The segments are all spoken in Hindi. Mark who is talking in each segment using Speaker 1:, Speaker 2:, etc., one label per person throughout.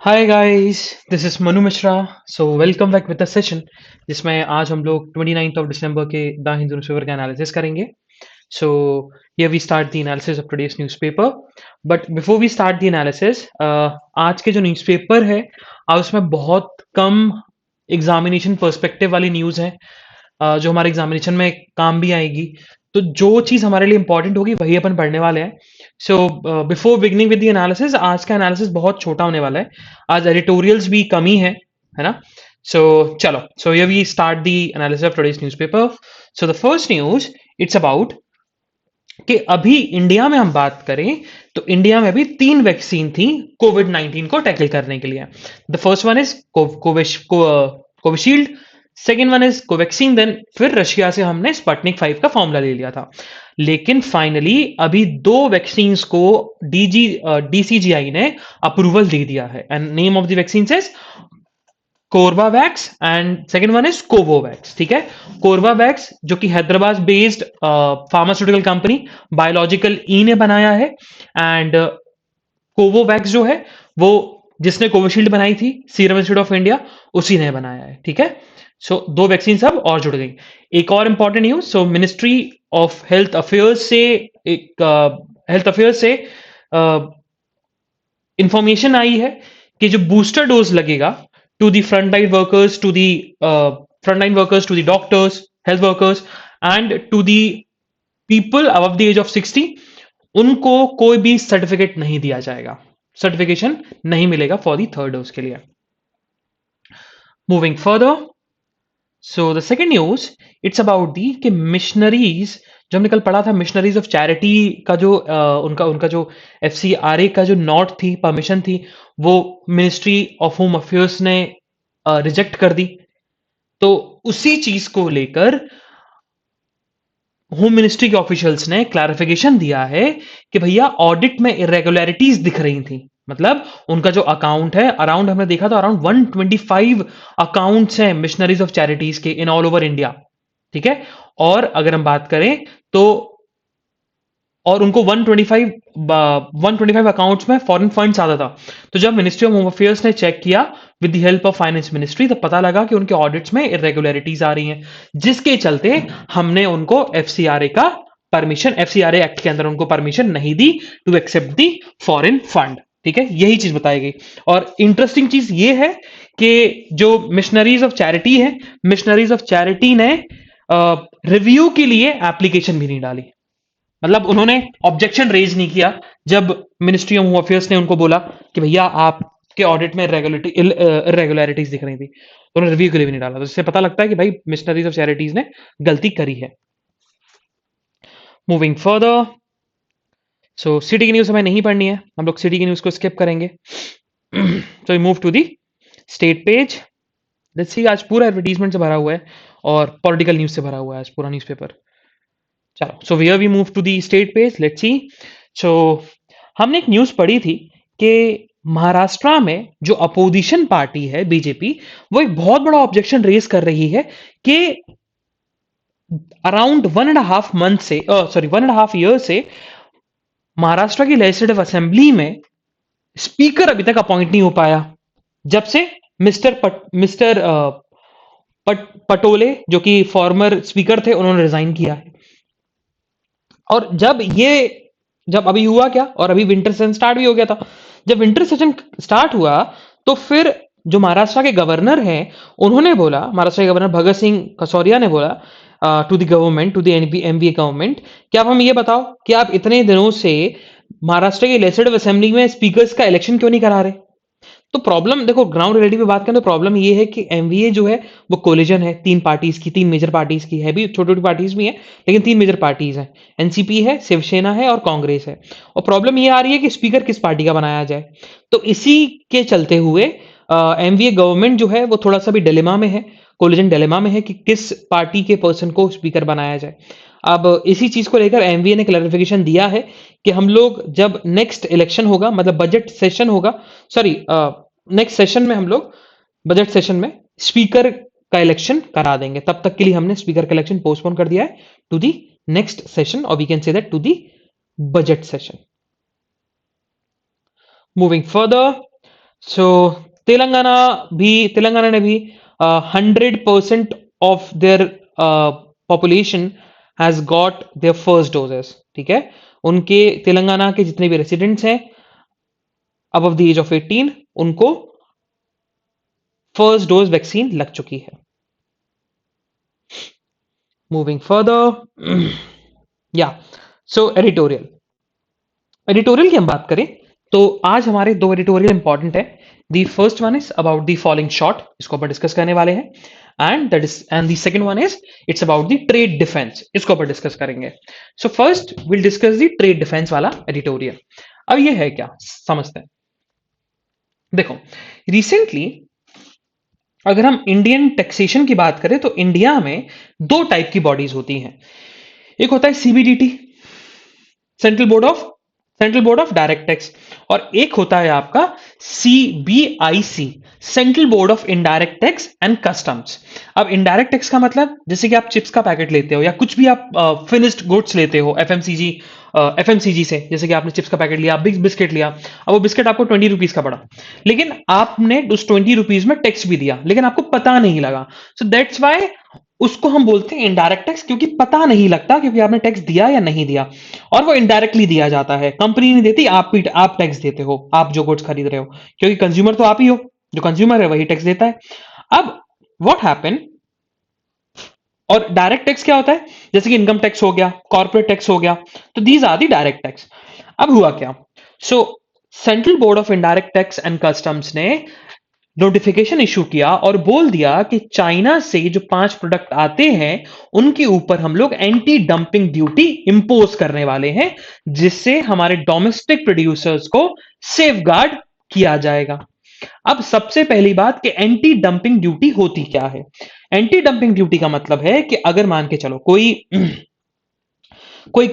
Speaker 1: Hi guys, this is Manu Mishra. So welcome back with the session जिसमें आज हम लोग 29th ऑफ दिसंबर के द हिंदू न्यूज़पेपर का एनालिसिस करेंगे। So here we start the analysis of today's newspaper. But before we start the analysis, आज के जो न्यूज़पेपर है आज उसमें बहुत कम एग्जामिनेशन पर्सपेक्टिव वाली न्यूज़ है, जो हमारे एग्जामिनेशन में काम भी आएगी। तो जो चीज़ हमारे लिए इंपॉर्टेंट होगी वही अपन पढ़ने वाले हैं। So before beginning with the analysis, आज का एनालिसिस बहुत छोटा होने वाला है। आज एडिटोरियल्स भी कम ही है ना। सो चलो, सो ये we start the analysis of today's newspaper. So the first news, it's about कि अभी इंडिया में हम बात करें तो इंडिया में भी 3 वैक्सीन थी कोविड 19 को टैकल करने के लिए। The first one is Covishield, second one is Covaxin, then फिर रशिया से हमने स्पटनिक 5 का फॉर्मूला ले लिया था। लेकिन फाइनली अभी 2 वैक्सीन को डीसीजीआई ने अप्रूवल दे दिया है, and name of the vaccine is Corbevax and second one is Covovax. ठीक है, कोर्बावैक्स जो कि Hyderabad based pharmaceutical company biological E ने बनाया है, एंड कोवोवैक्स जो है वो जिसने कोविशील्ड बनाई थी सीरम इंस्टीट्यूट ऑफ इंडिया उसी ने बनाया है। ठीक है, सो 2 वैक्सीन अब और जुड़ गई। एक और important news, so ministry of health affairs से एक हेल्थ अफेयर्स से इंफॉर्मेशन आई है कि जो बूस्टर डोज लगेगा to the front line workers, to the doctors, health workers and to the people above the age of 60, उनको कोई भी सर्टिफिकेट नहीं दिया जाएगा, सर्टिफिकेशन नहीं मिलेगा फॉर दी थर्ड डोज के लिए। Moving further, so the second news, it's about the कि मिशनरीज, जो हमने कल पढ़ा था मिशनरीज ऑफ चैरिटी का जो उनका उनका जो एफसीआरए का जो नोट थी, परमिशन थी, वो मिनिस्ट्री ऑफ होम अफेयर्स ने रिजेक्ट कर दी। तो उसी चीज को लेकर होम मिनिस्ट्री के ऑफिशियल्स ने क्लैरिफिकेशन दिया है कि भैया ऑडिट में इरेगुलरिटीज दिख रही थी। मतलब उनका जो अकाउंट है, अराउंड हमने देखा था अराउंड 125 अकाउंट्स हैं मिशनरीज ऑफ चैरिटीज के इन ऑल ओवर इंडिया। ठीक है, और अगर हम बात करें तो और उनको 125 अकाउंट्स में फॉरेन फंड्स आता था। तो जब मिनिस्ट्री ऑफ होम अफेयर्स ने चेक किया with the help of finance ministry, तब पता लगा कि उनके ऑडिट्स में इरेगुलरिटीज आ रही हैं, जिसके चलते हमने उनको एफसीआरए का परमिशन, एफसीआरए एक्ट के अंदर उनको परमिशन नहीं दी to accept the foreign fund. ठीक है, यही चीज बताई गई। और इंटरेस्टिंग चीज ये है कि जो मिशनरीज ऑफ चैरिटी है, मिशनरीज ऑफ चैरिटी ने रिव्यू के लिए एप्लीकेशन भी नहीं डाली। मतलब उन्होंने ऑब्जेक्शन रेज नहीं किया जब मिनिस्ट्री ऑफ होम अफेयर्स ने उनको बोला कि भैया आपके ऑडिट में इरेगुलरिटीज दिख रही थी, तो उन्होंने रिव्यू के लिए भी नहीं डाला। तो इससे पता लगता है कि भाई मिशनरीज ऑफ चैरिटीज ने गलती करी है। मूविंग फर्दर, सो सिटी की न्यूज हमें नहीं पढ़नी है, हम लोग सिटी की न्यूज को स्किप करेंगे। So we move to the state page. Let's see, आज पूरा एडवर्टीजमेंट से भरा हुआ है और पॉलिटिकल न्यूज से भरा हुआ है आज पूरा न्यूज़पेपर। चलो, so here we move to the state page, let's see. So हमने एक न्यूज पढ़ी थी कि महाराष्ट्र में जो अपोजिशन पार्टी है बीजेपी, वो एक बहुत बड़ा ऑब्जेक्शन रेज कर रही है कि अराउंड 1.5 मंथ से, सॉरी 1.5 ईयर से महाराष्ट्र की लेजिस्लेटिव असेंबली में स्पीकर अभी तक अपॉइंट नहीं हो पाया, जब से मिस्टर पटोले जो कि फॉर्मर स्पीकर थे उन्होंने रिजाइन किया है। और जब अभी हुआ क्या, और अभी विंटर सेशन स्टार्ट भी हो गया था। जब विंटर सेशन स्टार्ट हुआ तो फिर जो महाराष्ट्र के गवर्नर हैं उन्होंने बोला, महाराष्ट्र के गवर्नर भगत सिंह खसौरिया ने बोला to the government, to the MP government, कि आप हमें ये बताओ कि आप इतने दिनों से महाराष्ट्र की लेजिस्लेटिव असेंबली में स्पीकर्स का इलेक्शन क्यों नहीं करा रहे। तो प्रॉब्लम देखो, ग्राउंड रियलिटी पे बात करें तो प्रॉब्लम ये है कि एमवीए जो है वो कोलिजन है 3 पार्टीज की, 3 मेजर पार्टीज की है, भी छोटी छोटी पार्टीज भी है लेकिन 3 मेजर पार्टीज है। एनसीपी है, शिवसेना है और कांग्रेस है। और प्रॉब्लम ये आ रही है कि स्पीकर किस पार्टी का बनाया जाए। तो इसी के चलते हुए एमवीए गवर्नमेंट जो है वो थोड़ा सा भी डिलेमा में है, कोलिजन डिलेमा में है कि किस पार्टी के पर्सन को स्पीकर बनाया जाए। अब इसी चीज को लेकर एमवीए ने क्लैरिफिकेशन दिया है कि हम लोग जब नेक्स्ट इलेक्शन होगा, मतलब बजट सेशन होगा, सॉरी नेक्स्ट सेशन में हम लोग बजट सेशन में स्पीकर का इलेक्शन करा देंगे। तब तक के लिए हमने स्पीकर का इलेक्शन पोस्टपोन कर दिया है टू दी नेक्स्ट सेशन, और we can say that to the budget session. Moving further, so Telangana ने भी 100% of their population has got their first doses, ठीक है। उनके तेलंगाना के जितने भी रेसिडेंट्स हैं अबव द एज ऑफ 18, उनको फर्स्ट डोज वैक्सीन लग चुकी है। मूविंग फर्दर, या सो एडिटोरियल एडिटोरियल की हम बात करें तो आज हमारे दो एडिटोरियल इंपॉर्टेंट है। The first one is about the following shot, इसको अपन डिस्कस करने वाले हैं, and the second one is it's about the trade defence, इसको अपन डिस्कस करेंगे। So first will discuss the trade defence वाला एडिटोरियल। अब ये है क्या, समझते हैं। देखो, रिसेंटली अगर हम इंडियन टैक्सेशन की बात करें तो इंडिया में दो टाइप की बॉडीज होती हैं। एक होता है CBDT, central board of direct tax, और एक होता है आपका CBIC, central board of indirect tax and customs. अब इनडायरेक्ट टैक्स का मतलब जैसे कि आप चिप्स का पैकेट लेते हो या कुछ भी आप फिनिश्ड गुड्स लेते हो एफएमसीजी से, जैसे कि आपने चिप्स का पैकेट लिया, बिग बिस्किट लिया, अब वो बिस्किट आपको 20 रुपीज का पड़ा, लेकिन आपने उस 20 रुपीज में टैक्स भी दिया लेकिन आपको पता नहीं लगा। सो दैट्स वाई उसको हम बोलते हैं इनडायरेक्ट टैक्स, क्योंकि पता नहीं लगता क्योंकि आपने टैक्स दिया या नहीं दिया, और वो इनडायरेक्टली दिया जाता है, कंपनी नहीं देती, आप टैक्स देते हो, आप जो गुड्स खरीद रहे हो, क्योंकि कंज्यूमर तो आप ही हो, जो कंज्यूमर है वही टैक्स देता है। अब व्हाट हैपन, और डायरेक्ट टैक्स क्या होता है, जैसे कि इनकम टैक्स हो गया, कॉर्पोरेट टैक्स हो गया, तो these are the direct tax. अब हुआ क्या, so central board of indirect tax and customs ने नोटिफिकेशन इशू किया और बोल दिया कि चाइना से जो 5 प्रोडक्ट आते हैं उनके ऊपर हम लोग एंटी डंपिंग ड्यूटी इंपोज करने वाले हैं, जिससे हमारे डोमेस्टिक प्रोड्यूसर्स को सेफगार्ड किया जाएगा। अब सबसे पहली बात कि एंटी डंपिंग ड्यूटी होती क्या है। एंटी डंपिंग ड्यूटी का मतलब है कि अगर मान के चलो कोई कोई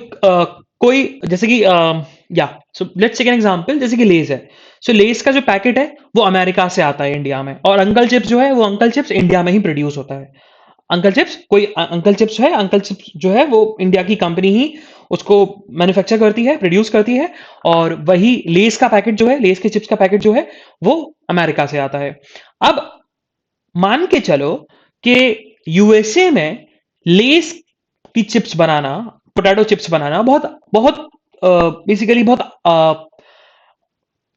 Speaker 1: कोई जैसे कि या so let's take an example, जैसे कि लेज है। सो लेज का जो पैकेट है वो अमेरिका से आता है इंडिया में, और अंकल चिप्स जो है वो अंकल चिप्स इंडिया में ही प्रोड्यूस होता है। अंकल चिप्स कोई अंकल चिप्स है, अंकल चिप्स जो है वो इंडिया की कंपनी ही उसको मैन्युफैक्चर करती है, प्रोड्यूस करती है, और वही लेस का पैकेट जो है, लेस के चिप्स का पैकेट जो है वो अमेरिका से आता है। अब मान के चलो कि यूएसए में लेस की चिप्स बनाना, पोटैटो चिप्स बनाना बहुत बहुत बेसिकली बहुत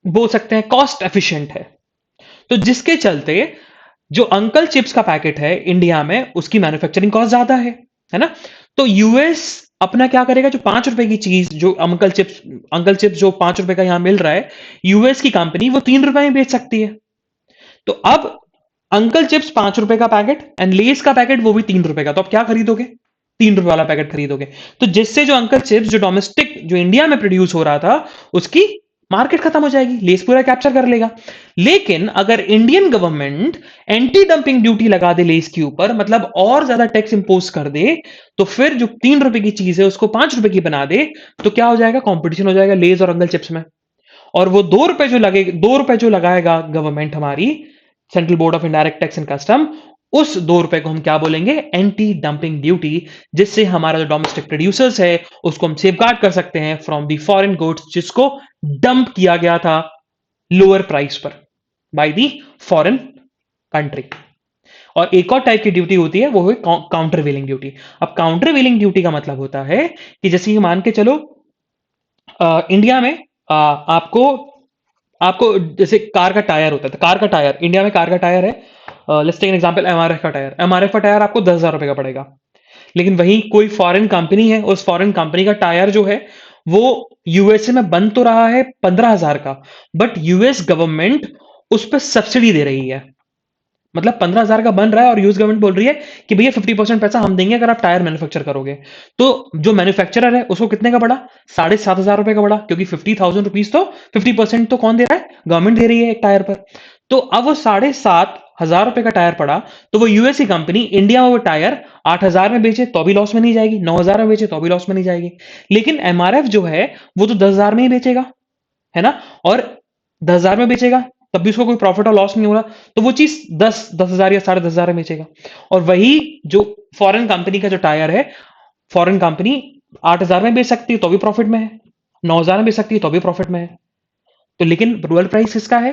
Speaker 1: बोल सकते हैं कॉस्ट एफिशिएंट है, तो जिसके चलते जो अंकल चिप्स का पैकेट है इंडिया में उसकी मैन्युफैक्चरिंग कॉस्ट ज्यादा है ना। तो यूएस अपना क्या करेगा, जो 5 रुपए की चीज जो अंकल चिप्स जो 5 रुपए का यहां मिल रहा है, यूएस की कंपनी वो 3 रुपए में बेच सकती है। तो अब अंकल चिप्स 5 रुपए का पैकेट एंड लेस का पैकेट वो भी 3 रुपए का, तो आप क्या खरीदोगे, 3 रुपए वाला पैकेट खरीदोगे। तो जिससे जो अंकल चिप्स जो डोमेस्टिक जो इंडिया में प्रोड्यूस हो रहा था उसकी मार्केट खत्म हो जाएगी, लेस पूरा कैप्चर कर लेगा। लेकिन अगर Indian government anti dumping duty लगा दे लेस के ऊपर, मतलब और ज्यादा टैक्स इंपोज कर दे, तो फिर जो 3 रुपए की चीज है उसको 5 रुपए की बना दे, तो क्या हो जाएगा, कंपटीशन हो जाएगा लेस और अंकल चिप्स में। और वो 2 रुपए जो लगाएगा गवर्नमेंट हमारी, central board of indirect tax and custom, उस 2 रुपए को हम क्या बोलेंगे, एंटी डंपिंग ड्यूटी, जिससे हमारा जो डोमेस्टिक प्रोड्यूसर्स है उसको हम सेफगार्ड कर सकते हैं फ्रॉम दी फॉरेन गुड्स जिसको डंप किया गया था लोअर प्राइस पर बाय दी फॉरेन कंट्री। और एक और टाइप की ड्यूटी होती है वो है काउंटर वेलिंग ड्यूटी। अब काउंटर वेलिंग ड्यूटी का मतलब होता है कि जैसे ये मान के चलो इंडिया में आपको आपको जैसे कार का टायर होता है, तो कार का टायर इंडिया में कार का टायर है, let's take an example, MRF का टायर आपको 10,000 रुपए का पड़ेगा। लेकिन वहीं कोई फॉरेन कंपनी है, उस फॉरेन कंपनी का टायर जो है वो यूएसए में बन तो रहा है 15,000 का, बट यूएस गवर्नमेंट उस पर सब्सिडी दे रही है। मतलब 15,000 का बन रहा है और यूएस गवर्नमेंट बोल रही है कि भैया 50% पैसा हम देंगे अगर आप टायर मैन्युफैक्चर करोगे। तो जो मैन्युफैक्चरर है उसको कितने का पड़ा, 7,500 रुपए का पड़ा, क्योंकि 50,000 रुपीज तो 50% तो कौन दे रहा है, गवर्नमेंट दे रही है एक टायर पर। तो अब वो 7,500 रुपए का टायर पड़ा, तो वो यूएस की कंपनी इंडिया में वो टायर 8,000 में बेचे तो भी लॉस में नहीं जाएगी, 9,000 में बेचे तो भी लॉस में नहीं जाएगी। लेकिन एमआरएफ जो है वो तो 10,000 में ही बेचेगा, है ना, और 10,000 में बेचेगा तब भी उसको कोई प्रॉफिट और लॉस नहीं हो रहा, तो वो चीज 10,000 या 10,500 में बेचेगा। और वही जो फॉरेन कंपनी का जो टायर है, फॉरेन कंपनी 8,000 में बेच सकती है तो भी प्रॉफिट में है, 9,000 में बेच सकती है तो भी प्रॉफिट में है। तो लेकिन रूरल प्राइस किसका है,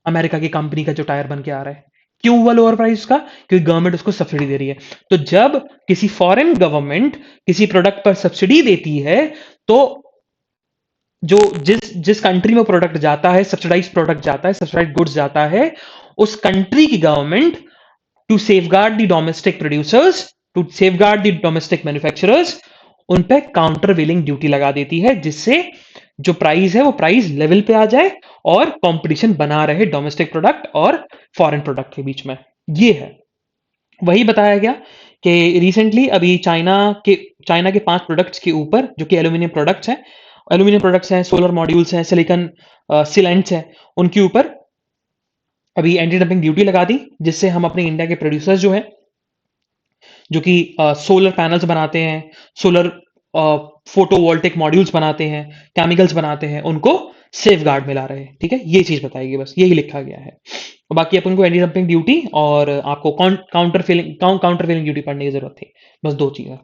Speaker 1: अमेरिका की कंपनी का जो टायर बन के आ रहा है। क्यों हुआ लोअर प्राइस उसका? क्योंकि गवर्नमेंट उसको सब्सिडी दे रही है। तो जब किसी फॉरेन गवर्नमेंट किसी प्रोडक्ट पर सब्सिडी देती है, तो जो जिस जिस कंट्री में प्रोडक्ट जाता है, सब्सिडाइज प्रोडक्ट जाता है, सब्सिडाइज गुड्स जाता है, उस कंट्री की government to safeguard the domestic producers, to safeguard the domestic manufacturers, उन पे काउंटर वेलिंग ड्यूटी लगा देती है, जिससे जो प्राइस है वो प्राइस लेवल पे आ जाए और कंपटीशन बना रहे डोमेस्टिक प्रोडक्ट और फॉरेन प्रोडक्ट के बीच में। ये है, वही बताया गया कि रिसेंटली अभी चाइना के 5 प्रोडक्ट्स के ऊपर, जो कि एल्यूमिनियम प्रोडक्ट्स हैं, सोलर मॉड्यूल्स हैं, सिलिकॉन सिलेंट्स हैं, उनके ऊपर अभी एंटी डंपिंग ड्यूटी लगा दी, जिससे हम अपने इंडिया के प्रोड्यूसर्स जो हैं, जो कि सोलर पैनल्स बनाते हैं, सोलर फोटोवोल्टिक मॉड्यूल्स बनाते हैं, केमिकल्स बनाते हैं, उनको सेफ गार्ड में ला रहे हैं। ठीक है, ये चीज बताएगी, बस यही लिखा गया है। और बाकी अपन को एंटी डंपिंग ड्यूटी और आपको काउंटर फेलिंग ड्यूटी पढ़ने की जरूरत थी। बस 2 चीजें।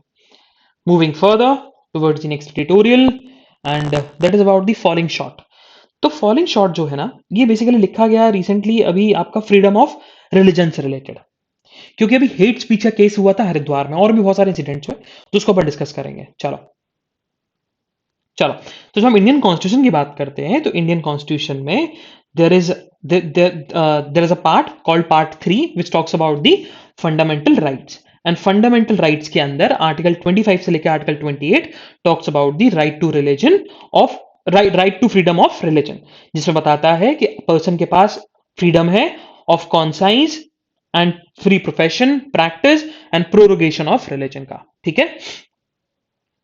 Speaker 1: Moving further towards the next tutorial, and that is about the falling short. तो फॉलिंग शॉर्ट जो है ना, ये बेसिकली लिखा गया रिसेंटली अभी आपका फ्रीडम ऑफ रिलीजन से रिलेटेड, क्योंकि अभी हेट स्पीच का केस हुआ था हरिद्वार में, और भी बहुत सारे इंसिडेंट्स हुए, तो उसको अपन डिस्कस करेंगे। चलो चलो, तो जब हम इंडियन कॉन्स्टिट्यूशन की बात करते हैं, तो इंडियन कॉन्स्टिट्यूशन में there is there is a part called part 3 which talks about the fundamental rights. And fundamental rights के अंदर आर्टिकल 25 से लेकर article 28 talks about the right to religion of right to freedom of religion, जिसमें बताता है कि पर्सन के पास फ्रीडम है of conscience and free profession, practice and prorogation of religion का। ठीक है,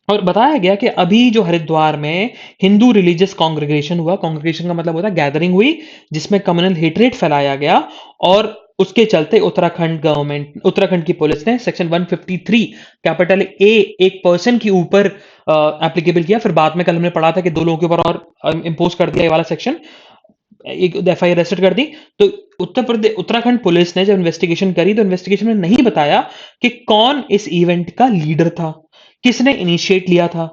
Speaker 1: और बताया गया कि अभी जो हरिद्वार में हिंदू रिलीजियस कांग्रेगेशन हुआ, कांग्रेगेशन का मतलब होता है गैदरिंग हुई, जिसमें कम्युनल हेट्रेट फैलाया गया, और उसके चलते उत्तराखंड की पुलिस ने सेक्शन 153 कैपिटल ए एक पर्सन के ऊपर एप्लीकेबल किया। फिर बाद में कल हमने पढ़ा था कि 2 लोगों के ऊपर और इंपोज कर दिया ये वाला सेक्शन, एक एफआईआर रजिस्टर कर दी। तो उत्तराखंड पुलिस ने जब इन्वेस्टिगेशन करी, तो इन्वेस्टिगेशन में नहीं बताया कि कौन इस इवेंट का लीडर था, किसने इनिशिएट लिया था,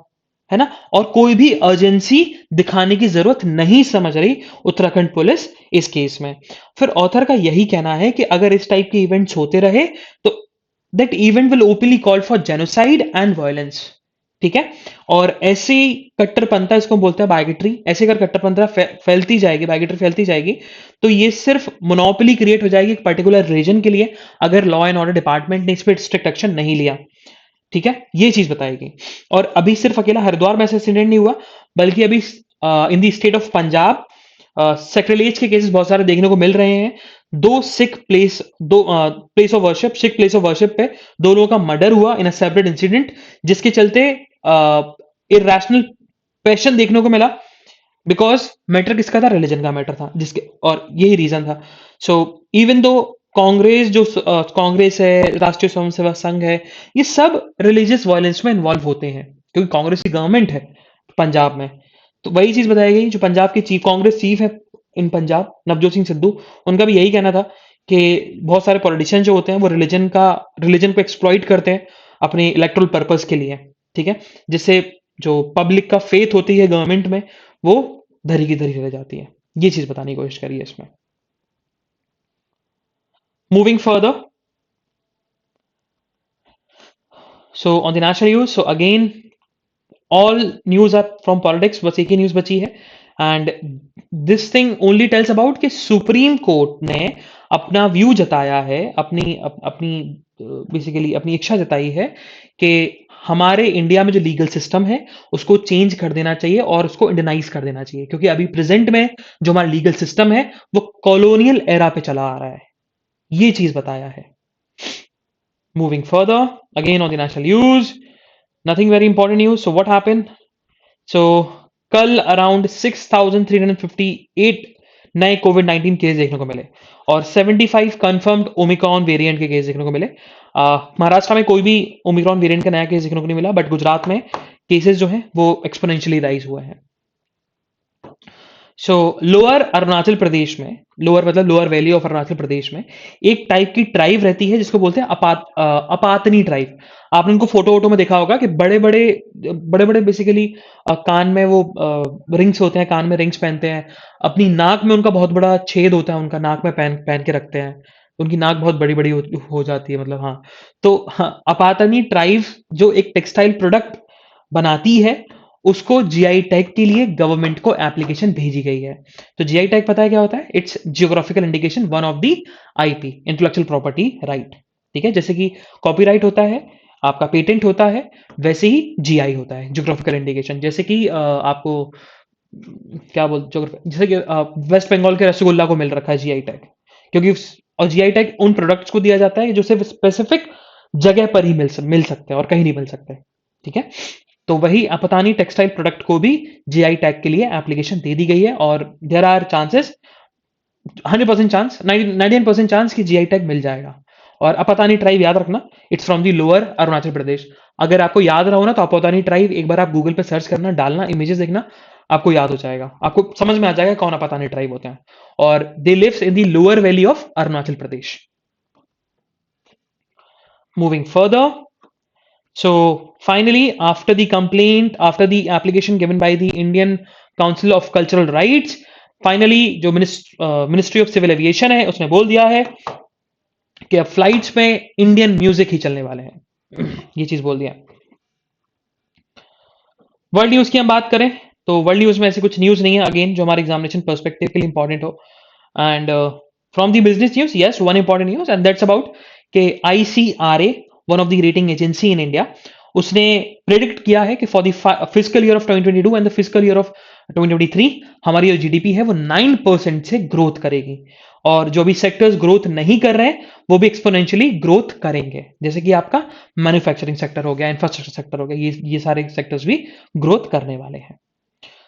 Speaker 1: है ना, और कोई भी अर्जेंसी दिखाने की जरूरत नहीं समझ रही उत्तराखंड पुलिस इस केस में। फिर ऑथर का यही कहना है कि अगर इस टाइप के इवेंट्स होते रहे, तो that event will openly call for genocide and violence. ठीक है, और ऐसी कट्टरपंथा, इसको बोलते हैं बाइगेट्री, ऐसे अगर कट्टरपंथा फैलती जाएगी, बाइगेट्री फैलती जाएगी, तो ये सिर्फ मोनोपोली क्रिएट हो जाएगी एक पर्टिकुलर रीजन के लिए, अगर लॉ एंड ऑर्डर डिपार्टमेंट ने इस पर स्ट्रिक्ट एक्शन नहीं लिया। ठीक है, ये चीज बताएगी। और अभी सिर्फ अकेला हरिद्वार में ऐसा इंसिडेंट नहीं हुआ, बल्कि अभी in the state of Punjab sacrilege के केसेस बहुत सारे देखने को मिल रहे हैं। दो place of worship, Sikh place of worship पे 2 लोगों का मर्डर हुआ इन अ सेपरेट इंसिडेंट, जिसके चलते इरेशनल पैशन देखने को मिला, बिकॉज मैटर किसका था? रिलीजन का मैटर था, जिसके और यही रीजन था। सो इवन दो कांग्रेस है, राष्ट्रीय स्वयंसेवक संघ है, ये सब रिलीजियस वायलेंस में इन्वॉल्व होते हैं, क्योंकि कांग्रेस की गवर्नमेंट है पंजाब में। तो वही चीज बताई गई, जो पंजाब के कांग्रेस चीफ है इन पंजाब, नवजोत सिंह सिद्धू, उनका भी यही कहना था कि बहुत सारे पॉलिटिशियन जो होते हैं वो रिलीजन को एक्सप्लॉइट करते हैं अपने इलेक्टोरल पर्पस के लिए। ठीक है, जिससे जो पब्लिक का फेथ होती है गवर्नमेंट में, वो धरी की धरी रह जाती है। ये चीज बताने की कोशिश करी है इसमें। Moving further, so on the national news, so again all news are from politics, बस एक ही न्यूज बची है, and this thing only tells about कि सुप्रीम कोर्ट ने अपना व्यू जताया है, अपनी बेसिकली अपनी इच्छा जताई है कि हमारे इंडिया में जो लीगल सिस्टम है उसको चेंज कर देना चाहिए और उसको इंडियनाइज कर देना चाहिए, क्योंकि अभी प्रेजेंट में जो हमारा लीगल सिस्टम है वो कॉलोनियल एरा पे चला आ रहा है। ये चीज बताया है। Moving further, again on the national news, nothing very important news. So what happened? So कल अराउंड 6,358 नए कोविड-19 केस देखने को मिले, और 75 कंफर्म्ड ओमिक्रॉन वेरिएंट के केस देखने को मिले। महाराष्ट्र में कोई भी ओमिक्रॉन वेरिएंट का नया केस देखने को नहीं मिला, बट गुजरात में केसेस जो हैं वो एक्सपोनेंशियली राइज हुए हैं। सो लोअर अरुणाचल प्रदेश में, लोअर मतलब लोअर वैली ऑफ अरुणाचल प्रदेश में एक टाइप की ट्राइब रहती है जिसको बोलते हैं अपातनी ट्राइब। आपने उनको फोटो वोटो में देखा होगा कि बड़े बड़े बड़े बड़े बेसिकली कान में वो रिंग्स होते हैं, कान में रिंग्स पहनते हैं, अपनी नाक में उनका बहुत बड़ा छेद होता है, उनका नाक में पहन पहन के रखते हैं, उनकी नाक बहुत बड़ी बड़ी हो जाती है, मतलब हाँ। तो हाँ, अपातनी ट्राइब जो एक टेक्सटाइल प्रोडक्ट बनाती है, उसको जीआई टैग के लिए गवर्नमेंट को एप्लीकेशन भेजी गई है। तो जीआई टैग पता है क्या होता है? It's geographical indication one of the IP, intellectual property right. ठीक है, जैसे कि कॉपीराइट होता है, आपका पेटेंट होता है, वैसे ही जीआई होता है, जियोग्राफिकल इंडिकेशन। जैसे कि आपको क्या बोल जैसे कि वेस्ट बंगाल के रसगुल्ला को मिल रखा है जीआई टैग, क्योंकि और जीआई टैग उन प्रोडक्ट्स को दिया जाता है जो सिर्फ स्पेसिफिक जगह पर ही मिल सकते हैं और कहीं नहीं मिल सकते। ठीक है, तो वही अपतानी टेक्सटाइल प्रोडक्ट को भी जीआई टैग के लिए एप्लीकेशन दे दी गई है, और there are chances, 100% chance, 99% chance कि जीआई टैग मिल जाएगा। और अपतानी ट्राइब याद रखना, it's from the lower Arunachal Pradesh. अगर आपको याद रहा हो ना, तो अपतानी ट्राइब एक बार आप गूगल पे सर्च करना, डालना, इमेजेस देखना, आपको याद हो जाएगा, आपको समझ में आ जाएगा कौन अपतानी ट्राइब होते हैं। और they lives in the lower valley of Arunachal Pradesh. Moving further, so finally, after the complaint, after the application given by the Indian Council of Cultural Rights, finally जो मिनिस्ट्री ऑफ सिविल एविएशन है उसने बोल दिया है कि अब फ्लाइट्स में इंडियन म्यूजिक ही चलने वाले हैं। ये चीज बोल दिया। वर्ल्ड न्यूज की हम बात करें तो वर्ल्ड न्यूज में ऐसी कुछ न्यूज नहीं है अगेन जो हमारे एग्जामिनेशन पर्सपेक्टिव के लिए इंपॉर्टेंट हो। And from the business news, yes, one important news and that's about के ICRA, one of the rating agency in India, उसने प्रेडिक्ट किया है कि for the physical year of 2022 and the physical year of 2023 हमारी जो जीडीपी है वो 9% से ग्रोथ करेगी, और जो भी सेक्टर्स ग्रोथ नहीं कर रहे हैं वो भी एक्सपोनेंशियली ग्रोथ करेंगे, जैसे कि आपका मैन्युफैक्चरिंग सेक्टर हो गया, इंफ्रास्ट्रक्चर सेक्टर हो गया, ये सारे सेक्टर्स भी ग्रोथ करने वाले हैं।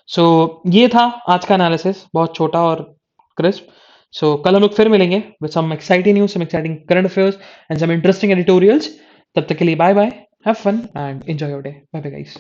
Speaker 1: सो ये था आज का एनालिसिस, बहुत छोटा और क्रिस्प। सो कल हम लोग फिर मिलेंगे with some exciting news, some exciting current affairs and some interesting editorials. तब तक के लिए bye bye, have fun and enjoy your day, bye bye guys.